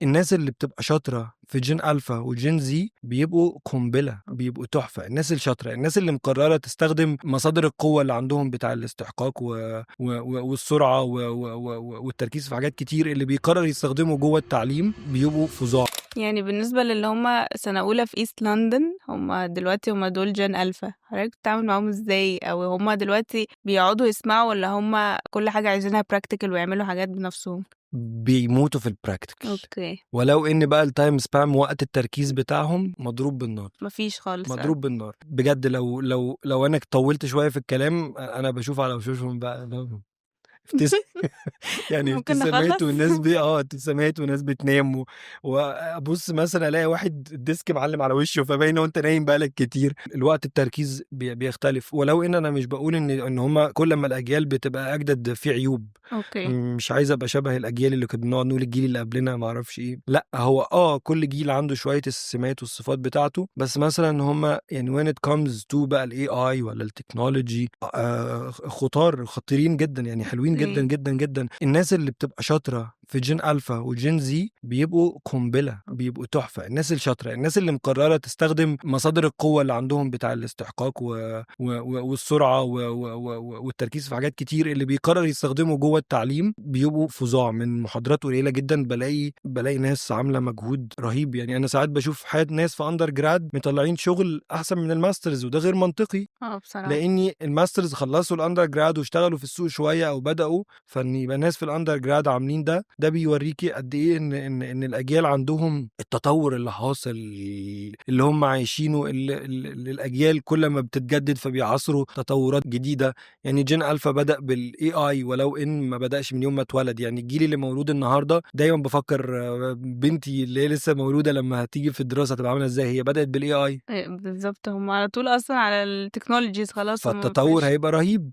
الناس اللي بتبقى شاطرة في جين ألفا وجين زي بيبقوا قنبلة، بيبقوا تحفة. الناس الشاطرة، الناس اللي مقررة تستخدم مصادر القوة اللي عندهم بتاع الاستحقاق والسرعة والتركيز في حاجات كتير، اللي بيقرر يستخدمه جوه التعليم بيبقوا فظاع. يعني بالنسبة للي هم سنة أولى في إيست لندن، هم دلوقتي هم دول جين ألفا، حضرتك بتتعامل معاهم ازاي؟ أو هم دلوقتي بيقعدوا يسمعوا ولا هم كل حاجة عايزينها براكتيكال ويعملوا حاجات بنفسهم؟ بيموتوا في البراكتيكال، اوكي. ولو ان بقى التايم سبام وقت التركيز بتاعهم مضروب بالنار، مفيش خالص. مضروب بالنار بجد. لو انا طولت شويه في الكلام، انا بشوف على وشوشهم بقى ابتسم يعني ممكن ابتسامات، نخلص. والناس ابتسامات وناس بتنام وابص مثلا الاقي واحد الديسك معلم على وشه، فباين وانت نايم بقالك كتير. الوقت التركيز بيختلف، ولو ان انا مش بقول ان هما كل ما الاجيال بتبقى اجدد في عيوب. اوكي. مش عايز ابقى شبه الاجيال اللي كنا بنقعد نقول الجيل اللي قبلنا ما اعرفش ايه، لا هو كل جيل عنده شويه السمات والصفات بتاعته. بس مثلا هما يعني when it comes to بقى الاي اي ولا التكنولوجي، خطيرين جدا، يعني حلوين جدا اوكي. جدا جدا. الناس اللي بتبقى شاطره في جين ألفا وجين زي بيبقوا قنبلة، بيبقوا تحفة. الناس الشاطرة، الناس اللي مقررة تستخدم مصادر القوة اللي عندهم بتاع الاستحقاق والسرعة والتركيز في حاجات كتير، اللي بيقرر يستخدمه جوه التعليم بيبقوا فظاع. من محاضرات قليلة جدا بلاقي ناس عاملة مجهود رهيب. يعني أنا ساعات بشوف حياة ناس في أندر جراد مطلعين شغل أحسن من الماسترز، وده غير منطقي، بصراحة. لاني الماسترز خلصوا الاندر جراد واشتغلوا في السوق شويه او بداوا، فان يبقى ناس في الاندر جراد عاملين ده بيوريكي قد ايه ان الاجيال عندهم التطور اللي حاصل، اللي هم عايشينه، اللي الاجيال كل ما بتتجدد فبيعصروا تطورات جديده. يعني جين الفا بدا بالاي اي، ولو ان ما بداش من يوم ما اتولد. يعني الجيل اللي مولود النهارده دايما بفكر بنتي اللي هي لسه مولوده لما هتيجي في الدراسه هتبقى عامله ازاي، هي بدات بالاي اي، بالظبط، هم على طول اصلا على التكنولوجيز، خلاص هم فالتطور مبقاش. هيبقى رهيب.